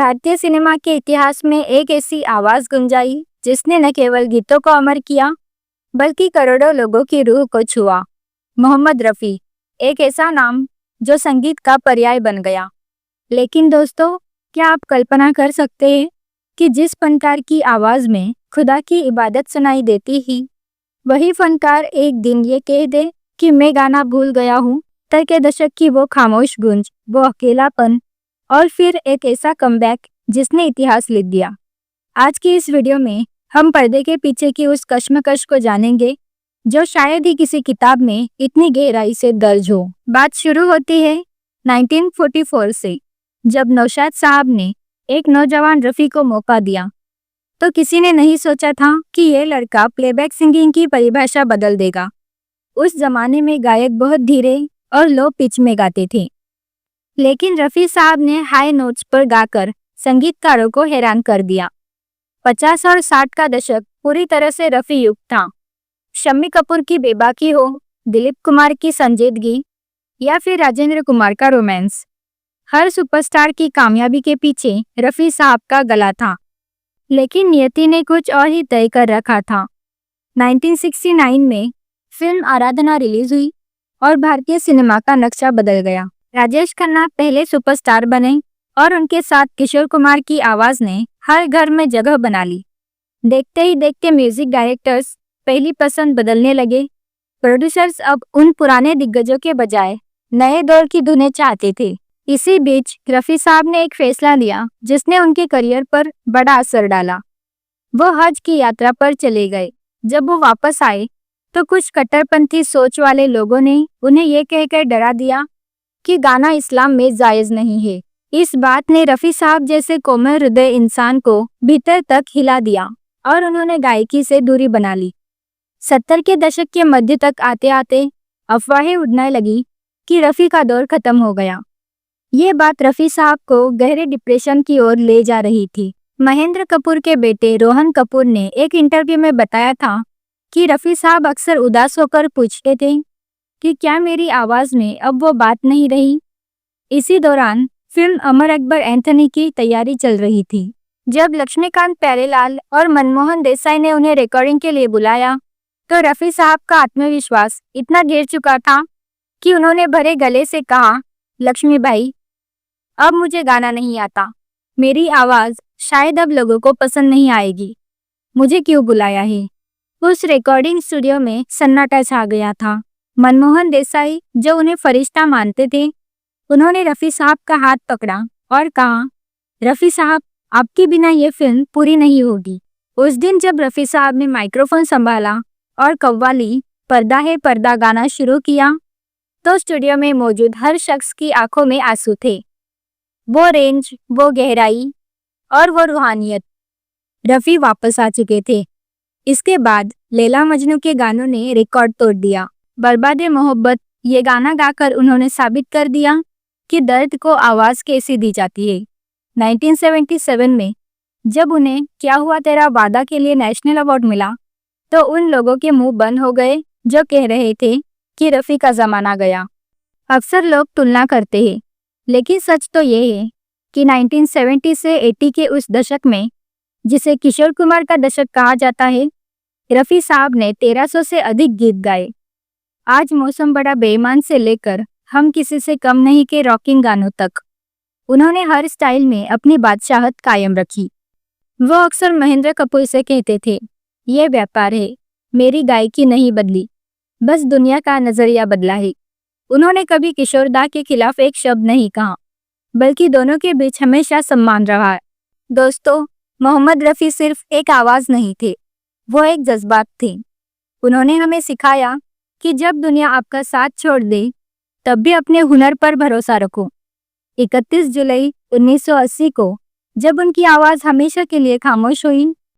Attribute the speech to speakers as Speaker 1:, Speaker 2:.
Speaker 1: भारतीय सिनेमा के इतिहास में एक ऐसी आवाज गुंजाई जिसने न केवल गीतों को अमर किया बल्कि करोड़ों लोगों की रूह को छुआ। मोहम्मद रफ़ी, एक ऐसा नाम जो संगीत का पर्याय बन गया। लेकिन दोस्तों, क्या आप कल्पना कर सकते हैं कि जिस फनकार की आवाज़ में खुदा की इबादत सुनाई देती ही, वही फनकार एक दिन ये कह दे कि मैं गाना भूल गया हूँ। तर के दशक की वो खामोश गूंज, वो अकेलापन और फिर एक ऐसा कमबैक जिसने इतिहास लिख दिया। आज की इस वीडियो में हम पर्दे के पीछे की उस कश्मकश को जानेंगे जो शायद ही किसी किताब में इतनी गहराई से दर्ज हो। बात शुरू होती है 1944 से, जब नौशाद साहब ने एक नौजवान रफ़ी को मौका दिया। तो किसी ने नहीं सोचा था कि यह लड़का प्लेबैक सिंगिंग की परिभाषा बदल देगा। उस जमाने में गायक बहुत धीरे और लो पिच में गाते थे, लेकिन रफ़ी साहब ने हाई नोट्स पर गाकर संगीतकारों को हैरान कर दिया। 50 और 60 का दशक पूरी तरह से रफ़ी युग था। शम्मी कपूर की बेबाकी हो, दिलीप कुमार की संजीदगी या फिर राजेंद्र कुमार का रोमांस, हर सुपरस्टार की कामयाबी के पीछे रफ़ी साहब का गला था। लेकिन नियति ने कुछ और ही तय कर रखा था। 1969 में फिल्म आराधना रिलीज हुई और भारतीय सिनेमा का नक्शा बदल गया। राजेश खन्ना पहले सुपरस्टार बने और उनके साथ किशोर कुमार की आवाज़ ने हर घर में जगह बना ली। देखते ही देखते म्यूजिक डायरेक्टर्स पहली पसंद बदलने लगे। प्रोड्यूसर्स अब उन पुराने दिग्गजों के बजाय नए दौर की धुनें चाहते थे। इसी बीच रफ़ी साहब ने एक फैसला लिया जिसने उनके करियर पर बड़ा असर डाला। वो हज की यात्रा पर चले गए। जब वो वापस आए तो कुछ कट्टरपंथी सोच वाले लोगों ने उन्हें ये कहकर डरा दिया कि गाना इस्लाम में जायज़ नहीं है। इस बात ने रफ़ी साहब जैसे कोमल हृदय इंसान को भीतर तक हिला दिया और उन्होंने गायकी से दूरी बना ली। 70 के दशक के मध्य तक आते आते अफवाहें उड़ने लगी कि रफ़ी का दौर खत्म हो गया। ये बात रफ़ी साहब को गहरे डिप्रेशन की ओर ले जा रही थी। महेंद्र कपूर के बेटे रोहन कपूर ने एक इंटरव्यू में बताया था कि रफ़ी साहब अक्सर उदास होकर पूछते थे कि क्या मेरी आवाज़ में अब वो बात नहीं रही। इसी दौरान फिल्म अमर अकबर एंथनी की तैयारी चल रही थी। जब लक्ष्मीकांत प्यारेलाल और मनमोहन देसाई ने उन्हें रिकॉर्डिंग के लिए बुलाया तो रफ़ी साहब का आत्मविश्वास इतना गिर चुका था कि उन्होंने भरे गले से कहा, लक्ष्मी भाई, अब मुझे गाना नहीं आता। मेरी आवाज़ शायद अब लोगों को पसंद नहीं आएगी। मुझे क्यों बुलाया है। उस रिकॉर्डिंग स्टूडियो में सन्नाटा छा गया था। मनमोहन देसाई, जो उन्हें फरिश्ता मानते थे, उन्होंने रफ़ी साहब का हाथ पकड़ा और कहा, रफ़ी साहब, आपके बिना ये फिल्म पूरी नहीं होगी। उस दिन जब रफ़ी साहब ने माइक्रोफोन संभाला और कव्वाली पर्दा है पर्दा गाना शुरू किया तो स्टूडियो में मौजूद हर शख्स की आंखों में आंसू थे। वो रेंज, वो गहराई और वो रूहानियत। रफ़ी वापस आ चुके थे। इसके बाद लैला मजनू के गानों ने रिकॉर्ड तोड़ दिया। बर्बादे मोहब्बत, ये गाना गाकर उन्होंने साबित कर दिया कि दर्द को आवाज़ कैसी दी जाती है। 1977 में जब उन्हें क्या हुआ तेरा वादा के लिए नेशनल अवार्ड मिला तो उन लोगों के मुंह बंद हो गए जो कह रहे थे कि रफ़ी का ज़माना गया। अक्सर लोग तुलना करते हैं, लेकिन सच तो ये है कि 1970 से 80 के उस दशक में, जिसे किशोर कुमार का दशक कहा जाता है, रफ़ी साहब ने 1300 से अधिक गीत गाए। आज मौसम बड़ा बेईमान से लेकर हम किसी से कम नहीं के रॉकिंग गानों तक, उन्होंने हर स्टाइल में अपनी बादशाहत कायम रखी। वो अक्सर महेंद्र कपूर से कहते थे, ये व्यापार है, मेरी गायकी नहीं बदली, बस दुनिया का नज़रिया बदला है। उन्होंने कभी किशोर दा के खिलाफ एक शब्द नहीं कहा, बल्कि दोनों के बीच हमेशा सम्मान रहा। दोस्तों, मोहम्मद रफ़ी सिर्फ एक आवाज़ नहीं थे, वो एक जज्बात थे। उन्होंने हमें सिखाया कि जब दुनिया आपका साथ छोड़ दे तब भी अपने हुनर पर भरोसा रखो। 31 जुलाई 1980 को जब उनकी आवाज़ हमेशा के लिए खामोश हुई